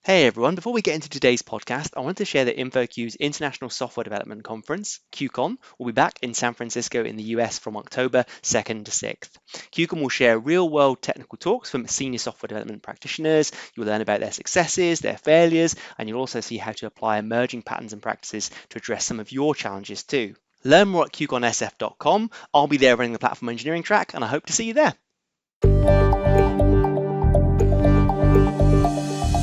Hey everyone, before we get into today's podcast, I wanted to share that InfoQ's International Software Development Conference, QCon, will be back in San Francisco in the US from October 2nd to 6th. QCon will share real world technical talks from senior software development practitioners. You'll learn about their successes, their failures, and you'll also see how to apply emerging patterns and practices to address some of your challenges too. Learn more at QConSF.com. I'll be there running the platform engineering track, and I hope to see you there.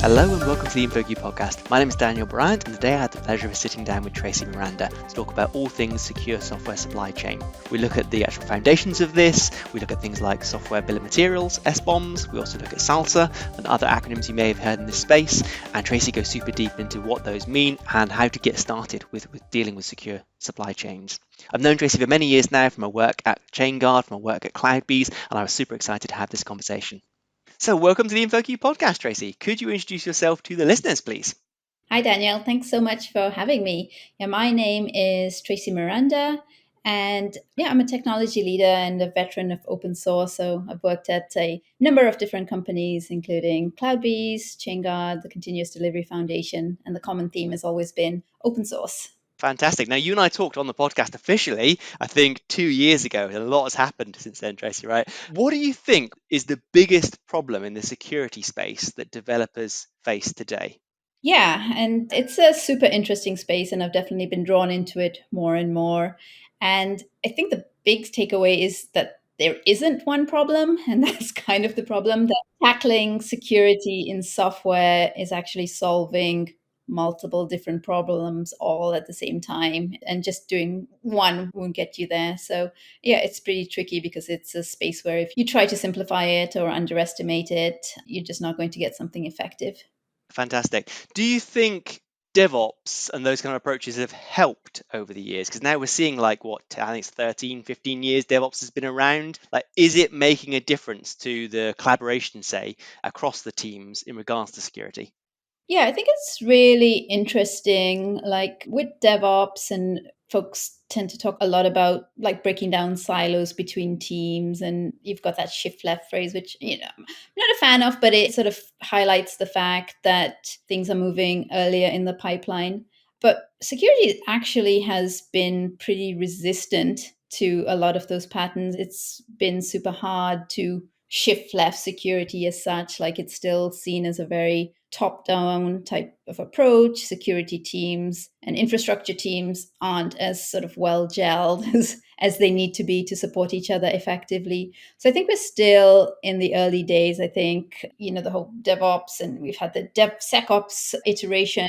Hello and welcome to the InfoQ podcast. My name is Daniel Bryant, and today I had the pleasure of sitting down with Tracy Miranda to talk about all things secure software supply chain. We look at the actual foundations of this, we look at things like software bill of materials, SBOMs, we also look at SLSA and other acronyms you may have heard in this space, and Tracy goes super deep into what those mean and how to get started with dealing with secure supply chains. I've known Tracy for many years now from her work at ChainGuard, from her work at CloudBees, and I was super excited to have this conversation. So welcome to the InfoQ podcast, Tracy. Could you introduce yourself to the listeners, please? Hi, Daniel. Thanks so much for having me. My name is Tracy Miranda, and I'm a technology leader and a veteran of open source. So I've worked at a number of different companies, including CloudBees, ChainGuard, the Continuous Delivery Foundation, and the common theme has always been open source. Fantastic. Now, you and I talked on the podcast officially, I think 2 years ago, and a lot has happened since then, Tracy, right? What do you think is the biggest problem in the security space that developers face today? Yeah, and it's a super interesting space, and I've definitely been drawn into it more and more. And I think the big takeaway is that there isn't one problem, and that's kind of the problem that tackling security in software is actually solving multiple different problems all at the same time, and just doing one won't get you there. So, it's pretty tricky because it's a space where if you try to simplify it or underestimate it, you're just not going to get something effective. Fantastic. Do you think DevOps and those kind of approaches have helped over the years? Because now we're seeing I think it's 13, 15 years DevOps has been around. Is it making a difference to the collaboration, say, across the teams in regards to security? Yeah, I think it's really interesting. Like with DevOps, and folks tend to talk a lot about like breaking down silos between teams. And you've got that shift left phrase, which, I'm not a fan of, but it sort of highlights the fact that things are moving earlier in the pipeline. But security actually has been pretty resistant to a lot of those patterns. It's been super hard to shift left security as such. Like it's still seen as a very top down type of approach. Security teams and infrastructure teams aren't as sort of well gelled as they need to be to support each other effectively. So I think we're still in the early days. I think, the whole DevOps, and we've had the DevSecOps iteration,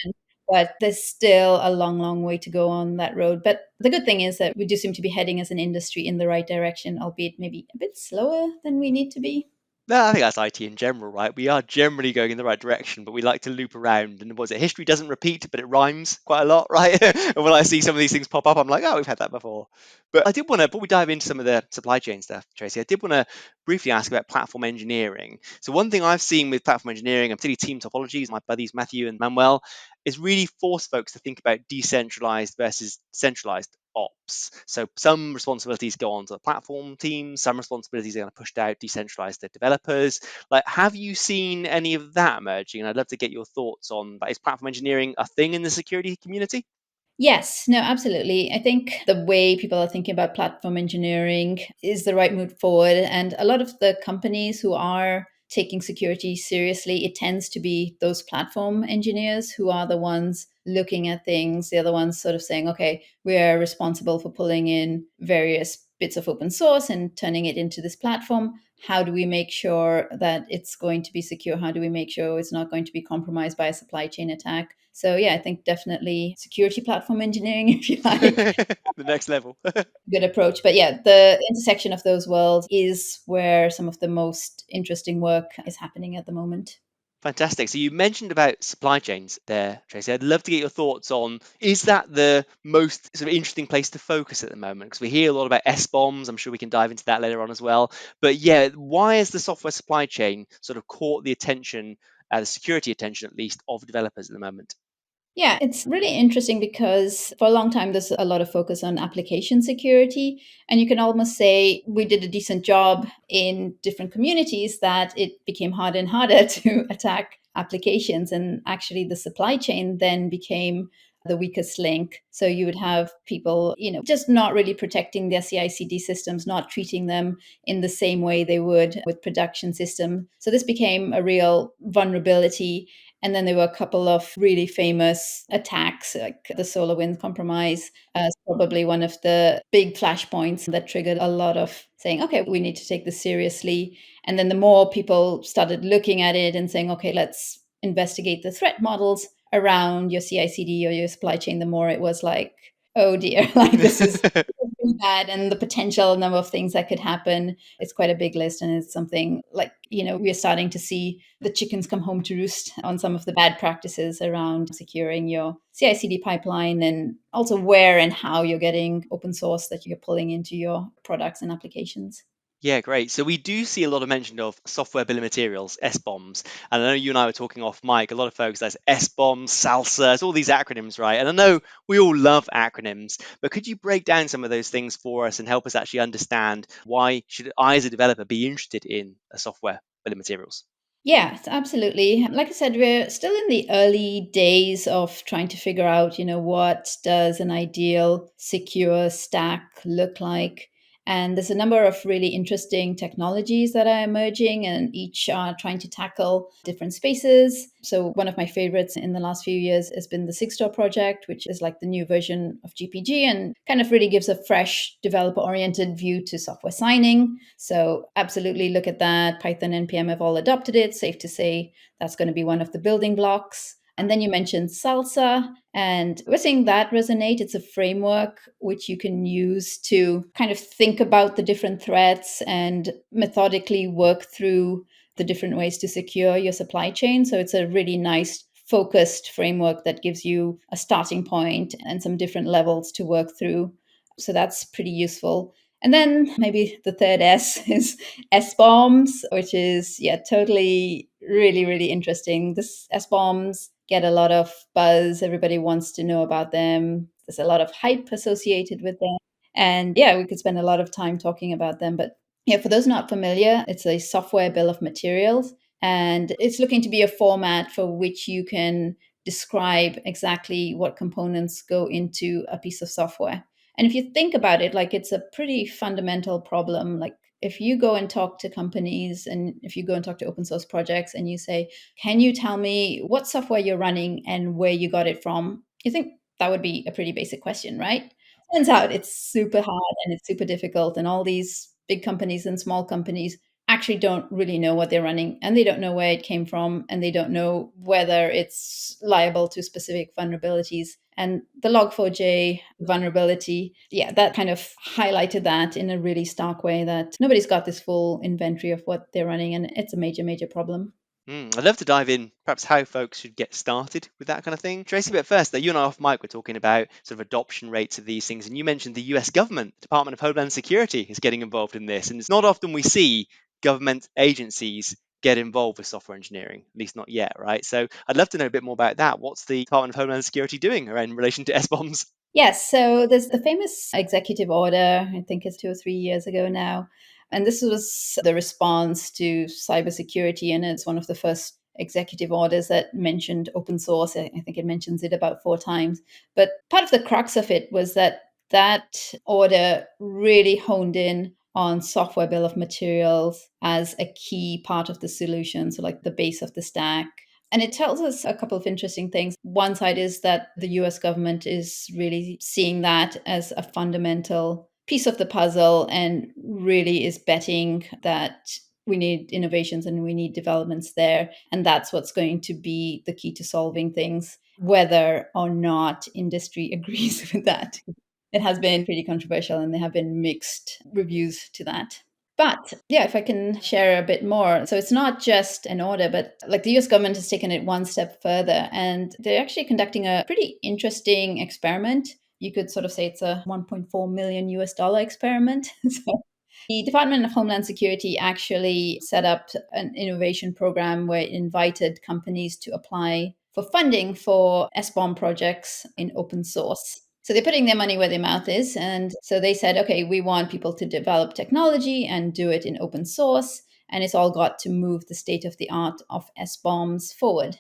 but there's still a long, long way to go on that road. But the good thing is that we do seem to be heading as an industry in the right direction, albeit maybe a bit slower than we need to be. No, I think that's IT in general, right? We are generally going in the right direction, but we like to loop around. And was it history doesn't repeat, but it rhymes quite a lot, right? And when I see some of these things pop up, I'm like, oh, we've had that before. But I did want to, before we dive into some of the supply chain stuff, Tracy, I did want to briefly ask about platform engineering. So one thing I've seen with platform engineering, and particularly team topologies, my buddies Matthew and Manuel, is really force folks to think about decentralized versus centralized ops. So some responsibilities go on to the platform team, some responsibilities are going to pushed out, decentralized to developers. Have you seen any of that emerging? And I'd love to get your thoughts on that. Is platform engineering a thing in the security community? Yes, no, absolutely. I think the way people are thinking about platform engineering is the right move forward. And a lot of the companies who are taking security seriously, it tends to be those platform engineers who are the ones looking at things. They're the ones sort of saying, okay, we're responsible for pulling in various bits of open source and turning it into this platform. How do we make sure that it's going to be secure? How do we make sure it's not going to be compromised by a supply chain attack? So I think definitely security platform engineering, if you like, The next level. good approach. But the intersection of those worlds is where some of the most interesting work is happening at the moment. Fantastic. So you mentioned about supply chains there, Tracy. I'd love to get your thoughts on, is that the most sort of interesting place to focus at the moment? Because we hear a lot about SBOMs. I'm sure we can dive into that later on as well. But yeah, why has the software supply chain sort of caught the attention, the security attention at least, of developers at the moment? Yeah, it's really interesting because for a long time, there's a lot of focus on application security. And you can almost say we did a decent job in different communities that it became harder and harder to attack applications. And actually, the supply chain then became the weakest link. So you would have people, just not really protecting their CI/CD systems, not treating them in the same way they would with production system. So this became a real vulnerability. And then there were a couple of really famous attacks, like the SolarWinds compromise, as probably one of the big flashpoints that triggered a lot of saying, okay, we need to take this seriously. And then the more people started looking at it and saying, okay, let's investigate the threat models around your CI/CD or your supply chain, the more it was like, oh dear, like this is really bad, and the potential number of things that could happen. It's quite a big list, and it's something like, we're starting to see the chickens come home to roost on some of the bad practices around securing your CI/CD pipeline, and also where and how you're getting open source that you're pulling into your products and applications. Yeah, great. So we do see a lot of mention of software bill of materials, SBOMs. And I know you and I were talking off mic, a lot of folks, that's SBOMs, SALSA, it's all these acronyms, right? And I know we all love acronyms, but could you break down some of those things for us and help us actually understand why should I as a developer be interested in a software bill of materials? Yeah, absolutely. Like I said, we're still in the early days of trying to figure out, what does an ideal secure stack look like? And there's a number of really interesting technologies that are emerging, and each are trying to tackle different spaces. So one of my favorites in the last few years has been the Sigstore project, which is like the new version of GPG and kind of really gives a fresh developer-oriented view to software signing. So absolutely look at that. Python and NPM have all adopted it. Safe to say that's going to be one of the building blocks. And then you mentioned Salsa, and we're seeing that resonate. It's a framework which you can use to kind of think about the different threats and methodically work through the different ways to secure your supply chain. So it's a really nice focused framework that gives you a starting point and some different levels to work through. So that's pretty useful. And then maybe the third S is Sbombs, which is, totally really, really interesting. This Sbombs get a lot of buzz. Everybody wants to know about them. There's a lot of hype associated with them. And yeah, we could spend a lot of time talking about them. But yeah, for those not familiar, it's a software bill of materials. And it's looking to be a format for which you can describe exactly what components go into a piece of software. And if you think about it, like it's a pretty fundamental problem. Like if you go and talk to companies and if you go and talk to open source projects and you say, can you tell me what software you're running and where you got it from? You think that would be a pretty basic question, right? Turns out it's super hard and it's super difficult. And all these big companies and small companies actually don't really know what they're running, and they don't know where it came from, and they don't know whether it's liable to specific vulnerabilities. And the log4j vulnerability, that kind of highlighted that in a really stark way, that nobody's got this full inventory of what they're running, and it's a major, major problem. I'd love to dive in, perhaps how folks should get started with that kind of thing. Tracy, but first, you and I off mic were talking about sort of adoption rates of these things, and you mentioned the US government, Department of Homeland Security, is getting involved in this. And it's not often we see government agencies get involved with software engineering, at least not yet, right? So I'd love to know a bit more about that. What's the Department of Homeland Security doing around in relation to SBOMs? Yes, so there's the famous executive order, I think it's 2 or 3 years ago now. And this was the response to cybersecurity. And it's one of the first executive orders that mentioned open source. I think it mentions it about 4 times. But part of the crux of it was that that order really honed in on software bill of materials as a key part of the solution. So, like the base of the stack. And it tells us a couple of interesting things. One side is that the US government is really seeing that as a fundamental piece of the puzzle and really is betting that we need innovations and we need developments there. And that's what's going to be the key to solving things, whether or not industry agrees with that. It has been pretty controversial and there have been mixed reviews to that. But yeah, if I can share a bit more. So it's not just an order, but like the US government has taken it one step further, and they're actually conducting a pretty interesting experiment. You could sort of say it's a 1.4 million US dollar experiment. So the Department of Homeland Security actually set up an innovation program where it invited companies to apply for funding for SBOM projects in open source. So they're putting their money where their mouth is. And so they said, okay, we want people to develop technology and do it in open source. And it's all got to move the state of the art of SBOMs forward.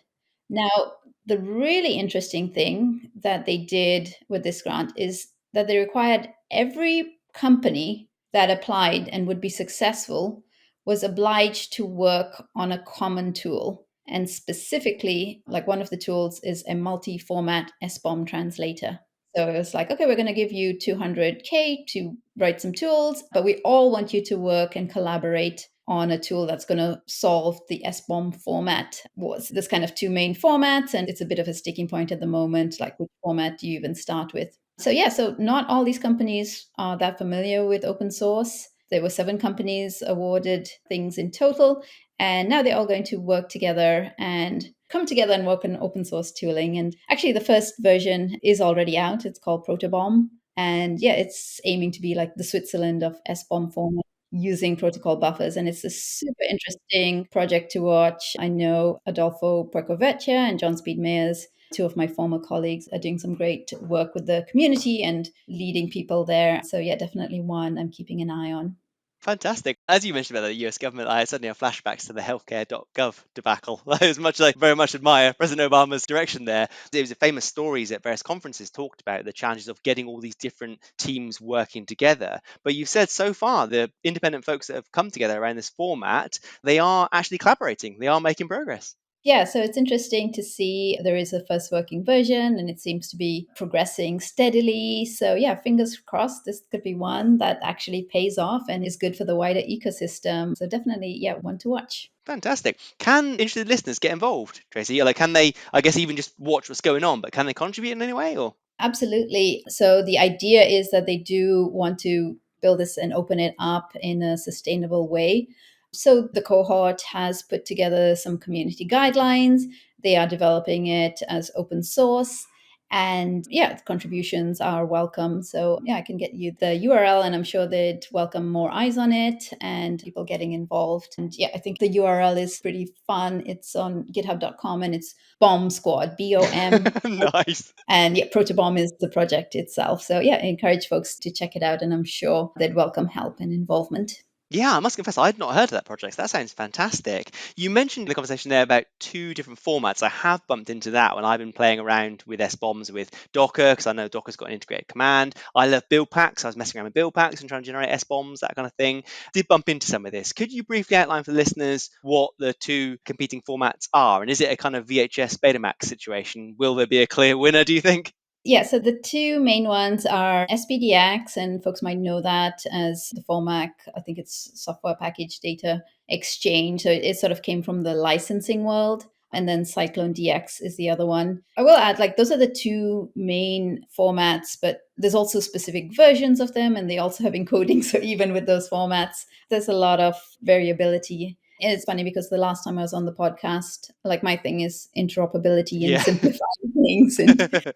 Now, the really interesting thing that they did with this grant is that they required every company that applied and would be successful was obliged to work on a common tool. And specifically, like one of the tools is a multi-format SBOM translator. So it was like, okay, we're going to give you 200K to write some tools, but we all want you to work and collaborate on a tool that's going to solve the SBOM format. Was this kind of two main formats, and it's a bit of a sticking point at the moment, like which format do you even start with? So yeah, so not all these companies are that familiar with open source. There were 7 companies awarded things in total, and now they're all going to work together and come together and work on open source tooling. And actually, the first version is already out. It's called Protobomb. And yeah, it's aiming to be like the Switzerland of SBOM format using protocol buffers. And it's a super interesting project to watch. I know Adolfo Puercovecchia and John Speed Mayers, 2 of my former colleagues, are doing some great work with the community and leading people there. So yeah, definitely one I'm keeping an eye on. Fantastic. As you mentioned about the US government, I suddenly have flashbacks to the healthcare.gov debacle. As much as I very much admire President Obama's direction there, there was famous stories at various conferences talked about the challenges of getting all these different teams working together. But you've said so far the independent folks that have come together around this format, they are actually collaborating. They are making progress. Yeah, so it's interesting to see there is a first working version and it seems to be progressing steadily. So, yeah, fingers crossed this could be one that actually pays off and is good for the wider ecosystem. So, definitely, yeah, one to watch. Fantastic. Can interested listeners get involved, Tracy? Like, can they, I guess, even just watch what's going on, but can they contribute in any way? Or Absolutely. So, the idea is that they do want to build this and open it up in a sustainable way. So the cohort has put together some community guidelines. They are developing it as open source. And yeah, contributions are welcome. So yeah, I can get you the URL and I'm sure they'd welcome more eyes on it and people getting involved. And yeah, I think the URL is pretty fun. It's on github.com and it's Bomb Squad, BOM. nice. And yeah, Protobomb is the project itself. So yeah, I encourage folks to check it out and I'm sure they'd welcome help and involvement. Yeah, I must confess, I'd not heard of that project. That sounds fantastic. You mentioned in the conversation there about 2 different formats. I have bumped into that when I've been playing around with Sbombs with Docker, because I know Docker's got an integrated command. I love build packs. I was messing around with build packs and trying to generate Sbombs, that kind of thing. Did bump into some of this. Could you briefly outline for the listeners what the 2 competing formats are? And is it a kind of VHS Betamax situation? Will there be a clear winner, do you think? Yeah, so the 2 main ones are SPDX, and folks might know that as the format. I think it's Software Package Data Exchange. So it sort of came from the licensing world. And then Cyclone DX is the other one. I will add, like, those are the 2 main formats, but there's also specific versions of them, and they also have encoding. So even with those formats, there's a lot of variability. And it's funny because the last time I was on the podcast, like my thing is interoperability and Yeah. simplifying things.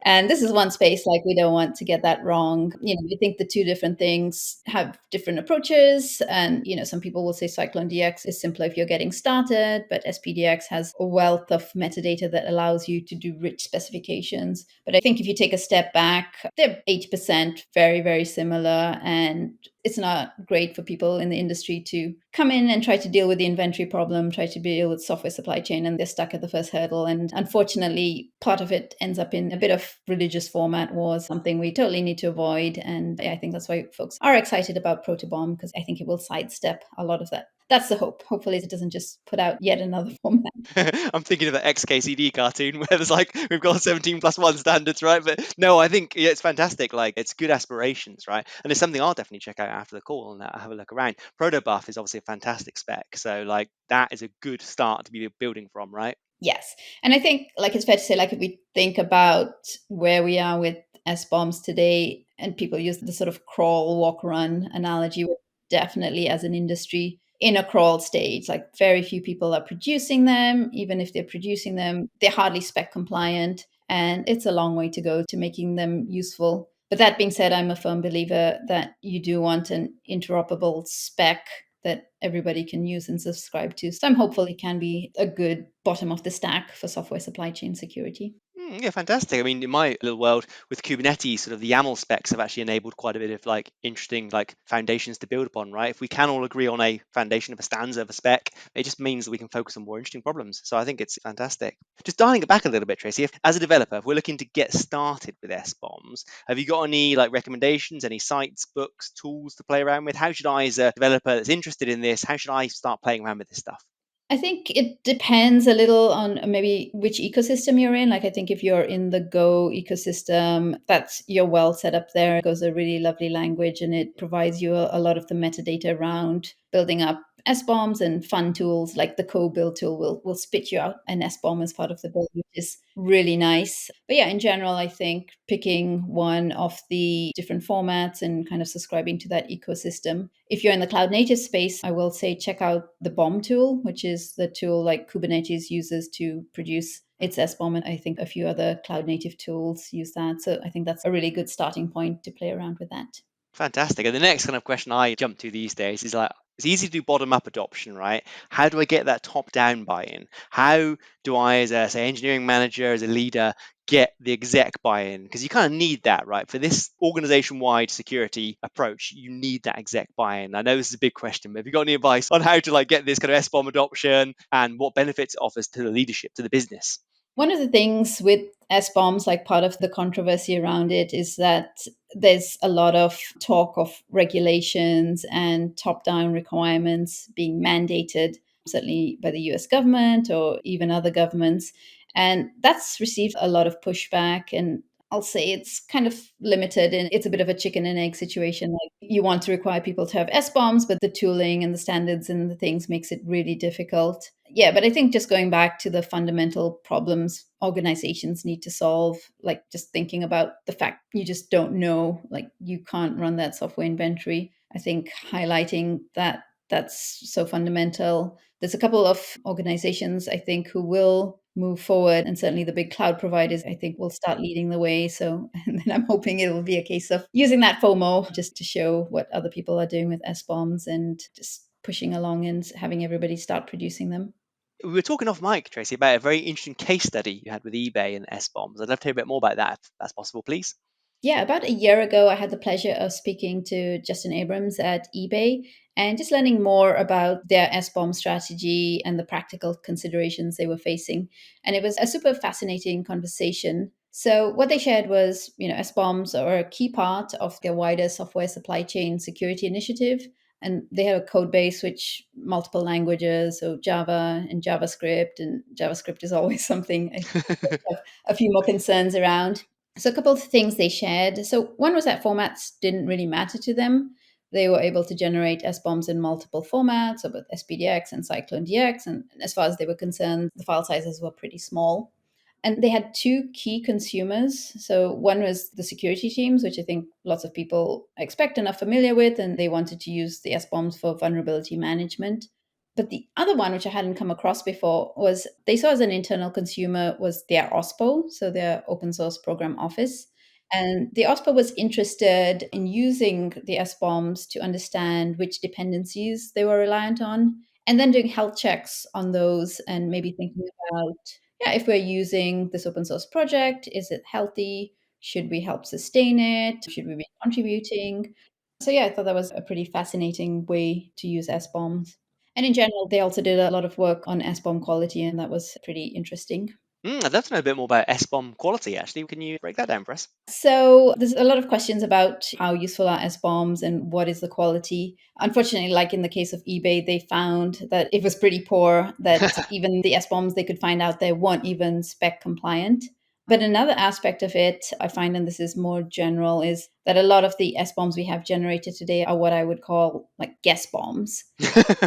And this is one space like we don't want to get that wrong. You know, we think the 2 different things have different approaches. And, you know, some people will say Cyclone DX is simpler if you're getting started, but SPDX has a wealth of metadata that allows you to do rich specifications. But I think if you take a step back, they're 80% very, very similar. And it's not great for people in the industry to come in and try to deal with the inventory problem, try to deal with software supply chain, and they're stuck at the first hurdle. And unfortunately, part of it ends up in a bit of religious format wars, something we totally need to avoid. And I think that's why folks are excited about Protobomb, because I think it will sidestep a lot of that. That's the hope. Hopefully, it doesn't just put out yet another format. I'm thinking of the XKCD cartoon where there's like we've got 17+1 standards, right? But no, I think yeah, it's fantastic. Like it's good aspirations, right? And it's something I'll definitely check out after the call and have a look around. Protobuf is obviously a fantastic spec, so like that is a good start to be building from, right? Yes. And I think, like, it's fair to say, like, if we think about where we are with SBOMs today, and people use the sort of crawl, walk, run analogy, we're definitely as an industry in a crawl stage. Like, very few people are producing them. Even if they're producing them, they're hardly spec compliant. And it's a long way to go to making them useful. But that being said, I'm a firm believer that you do want an interoperable spec that everybody can use and subscribe to. So I'm hopeful it can be a good bottom of the stack for software supply chain security. Yeah, fantastic. I mean, in my little world with Kubernetes, sort of the YAML specs have actually enabled quite a bit of like interesting like foundations to build upon, right? If we can all agree on a foundation of a stanza of a spec, it just means that we can focus on more interesting problems. So I think it's fantastic. Just dialing it back a little bit, Tracy, if, as a developer, if we're looking to get started with SBOMs, have you got any like recommendations, any sites, books, tools to play around with? How should I, as a developer that's interested in this, how should I start playing around with this stuff? I think it depends a little on maybe which ecosystem you're in. Like, I think if you're in the Go ecosystem, that's you're well set up there. Go's a really lovely language, and it provides you a lot of the metadata around building up SBOMs and fun tools like the co-build tool will spit you out an SBOM as part of the build, which is really nice. But yeah, in general, I think picking one of the different formats and kind of subscribing to that ecosystem. If you're in the cloud native space, I will say check out the BOM tool, which is the tool like Kubernetes uses to produce its SBOM. And I think a few other cloud native tools use that. So I think that's a really good starting point to play around with that. Fantastic. And the next kind of question I jump to these days is like, it's easy to do bottom up adoption, right? How do I get that top down buy in? How do I, as a say, engineering manager, as a leader, get the exec buy in? Because you kind of need that, right? For this organization wide security approach, you need that exec buy in. I know this is a big question, but have you got any advice on how to like get this kind of SBOM adoption and what benefits it offers to the leadership, to the business? One of the things with SBOMs, like part of the controversy around it, is that there's a lot of talk of regulations and top down requirements being mandated, certainly by the US government or even other governments. And that's received a lot of pushback. And I'll say it's kind of limited and it's a bit of a chicken and egg situation. Like you want to require people to have SBOMs, but the tooling and the standards and the things makes it really difficult. Yeah, but I think just going back to the fundamental problems organizations need to solve, like just thinking about the fact you just don't know, like you can't run that software inventory. I think highlighting that that's so fundamental. There's a couple of organizations I think who will move forward, and certainly the big cloud providers I think will start leading the way. So and then I'm hoping it will be a case of using that FOMO just to show what other people are doing with SBOMs and just pushing along and having everybody start producing them. We were talking off mic, Tracy, about a very interesting case study you had with eBay and SBOMs. I'd love to hear a bit more about that, if that's possible, please. Yeah, about a year ago, I had the pleasure of speaking to Justin Abrams at eBay and just learning more about their SBOM strategy and the practical considerations they were facing. And it was a super fascinating conversation. So what they shared was, SBOMs are a key part of their wider software supply chain security initiative. And they have a code base which multiple languages, so Java and JavaScript is always something I have a few more concerns around. So a couple of things they shared. So one was that formats didn't really matter to them. They were able to generate SBOMs in multiple formats, so both SPDX and CycloneDX. And as far as they were concerned, the file sizes were pretty small. And they had two key consumers. So one was the security teams, which I think lots of people expect and are familiar with, and they wanted to use the SBOMs for vulnerability management. But the other one, which I hadn't come across before, was they saw as an internal consumer was their OSPO, so their open source program office. And the OSPO was interested in using the SBOMs to understand which dependencies they were reliant on, and then doing health checks on those and maybe thinking about, yeah, if we're using this open source project, is it healthy? Should we help sustain it? Should we be contributing? So yeah, I thought that was a pretty fascinating way to use SBOMs. And in general, they also did a lot of work on SBOM quality, and that was pretty interesting. I'd love to know a bit more about SBOM quality, actually. Can you break that down for us? So there's a lot of questions about how useful are SBOMs and what is the quality. Unfortunately, like in the case of eBay, they found that it was pretty poor, that even the SBOMs they could find out there weren't even spec compliant. But another aspect of it, I find, and this is more general, is that a lot of the SBOMs we have generated today are what I would call like guess bombs.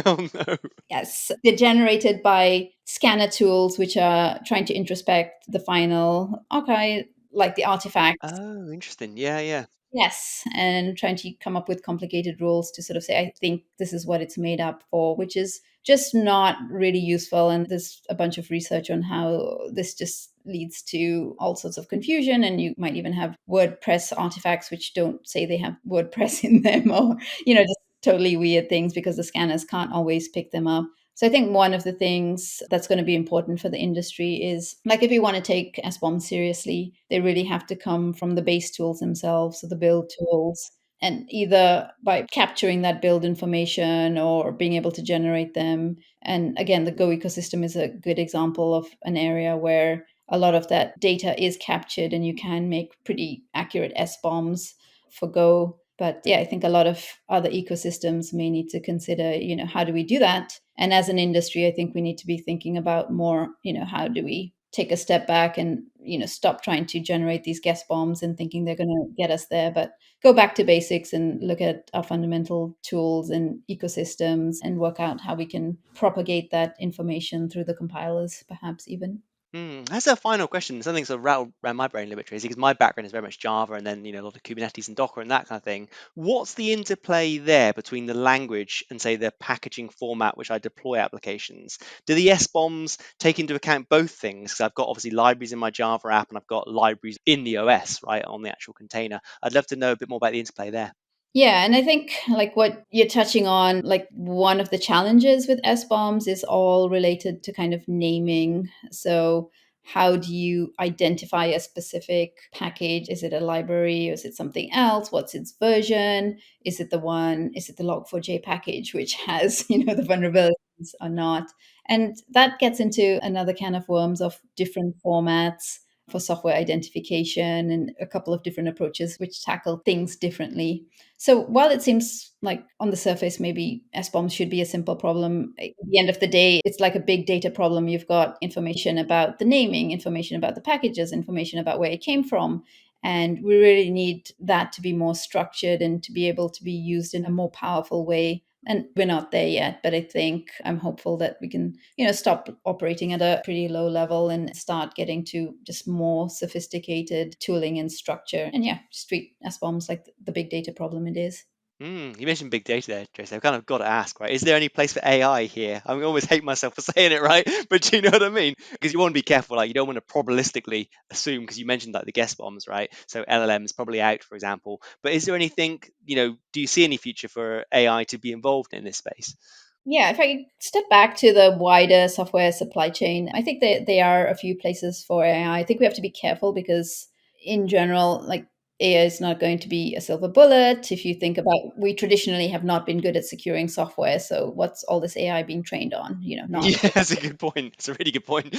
Oh, no. Yes, they're generated by scanner tools, which are trying to introspect the final archive, like the artifacts. Oh, interesting. Yeah, yeah. Yes, and trying to come up with complicated rules to sort of say, I think this is what it's made up for, which is just not really useful. And there's a bunch of research on how this just leads to all sorts of confusion. And you might even have WordPress artifacts which don't say they have WordPress in them, or, just totally weird things because the scanners can't always pick them up. So I think one of the things that's going to be important for the industry is, like, if we want to take SBOMs seriously, they really have to come from the base tools themselves, so the build tools, and either by capturing that build information or being able to generate them. And again, the Go ecosystem is a good example of an area where a lot of that data is captured and you can make pretty accurate SBOMs for Go. But yeah, I think a lot of other ecosystems may need to consider, how do we do that? And as an industry, I think we need to be thinking about more, how do we take a step back and, stop trying to generate these guest bombs and thinking they're going to get us there, but go back to basics and look at our fundamental tools and ecosystems and work out how we can propagate that information through the compilers, perhaps even. That's a final question. Something sort of rattled around my brain a little bit, Tracy, because my background is very much Java and then, a lot of Kubernetes and Docker and that kind of thing. What's the interplay there between the language and, say, the packaging format which I deploy applications? Do the SBOMs take into account both things? Because I've got obviously libraries in my Java app and I've got libraries in the OS, right, on the actual container. I'd love to know a bit more about the interplay there. Yeah, and I think like what you're touching on, like one of the challenges with SBOMs is all related to kind of naming. So how do you identify a specific package? Is it a library or is it something else? What's its version? Is it the log4j package, which has, the vulnerabilities or not? And that gets into another can of worms of different formats for software identification and a couple of different approaches which tackle things differently. So while it seems like on the surface, maybe SBOMs should be a simple problem, at the end of the day, it's like a big data problem. You've got information about the naming, information about the packages, information about where it came from. And we really need that to be more structured and to be able to be used in a more powerful way. And we're not there yet, but I think I'm hopeful that we can, stop operating at a pretty low level and start getting to just more sophisticated tooling and structure. And yeah, just treat SBOMs like the big data problem it is. You mentioned big data there, Tracy. I've kind of got to ask, right? Is there any place for AI here? I always hate myself for saying it, right? But do you know what I mean? Because you want to be careful, like you don't want to probabilistically assume, because you mentioned like the guest bombs, right? So LLMs probably out, for example. But is there anything, do you see any future for AI to be involved in this space? Yeah, if I step back to the wider software supply chain, I think that there are a few places for AI. I think we have to be careful because, in general, like AI is not going to be a silver bullet. If you think about, we traditionally have not been good at securing software. So, what's all this AI being trained on? Not. Yeah, that's a good point. It's a really good point.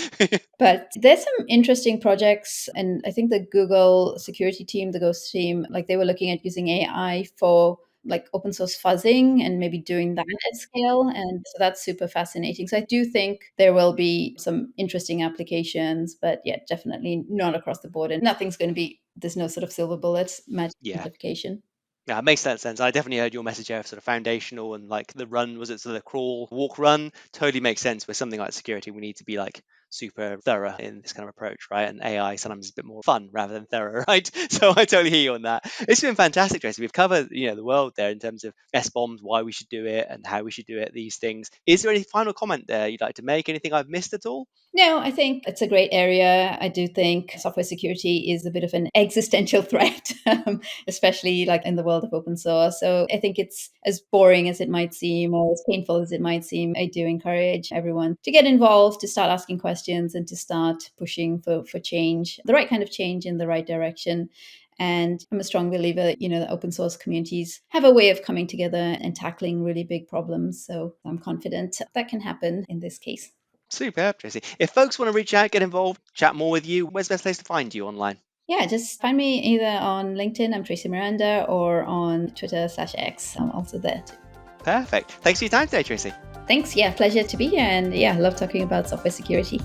But there's some interesting projects, and I think the Google security team, the Ghost team, like they were looking at using AI for like open source fuzzing and maybe doing that at scale. And so that's super fascinating. So I do think there will be some interesting applications, but yeah, definitely not across the board. And nothing's going to be, there's no sort of silver bullet magic Yeah. simplification. Yeah, it makes that sense. I definitely heard your message there, sort of foundational and like the run, was it sort of crawl, walk, run? Totally makes sense. With something like security, we need to be like super thorough in this kind of approach, right? And AI sometimes is a bit more fun rather than thorough, right? So I totally hear you on that. It's been fantastic, Tracy. We've covered, the world there in terms of SBOMs, why we should do it, and how we should do it. These things. Is there any final comment there you'd like to make? Anything I've missed at all? No, I think it's a great area. I do think software security is a bit of an existential threat, especially like in the world of open source. So I think it's as boring as it might seem or as painful as it might seem. I do encourage everyone to get involved, to start asking questions and to start pushing for change, the right kind of change in the right direction. And I'm a strong believer that, the open source communities have a way of coming together and tackling really big problems. So I'm confident that can happen in this case. Superb, Tracy. If folks want to reach out, get involved, chat more with you, where's the best place to find you online? Yeah, just find me either on LinkedIn, I'm Tracy Miranda, or on Twitter/X. I'm also there too. Perfect. Thanks for your time today, Tracy. Thanks. Yeah, pleasure to be here. And yeah, love talking about software security.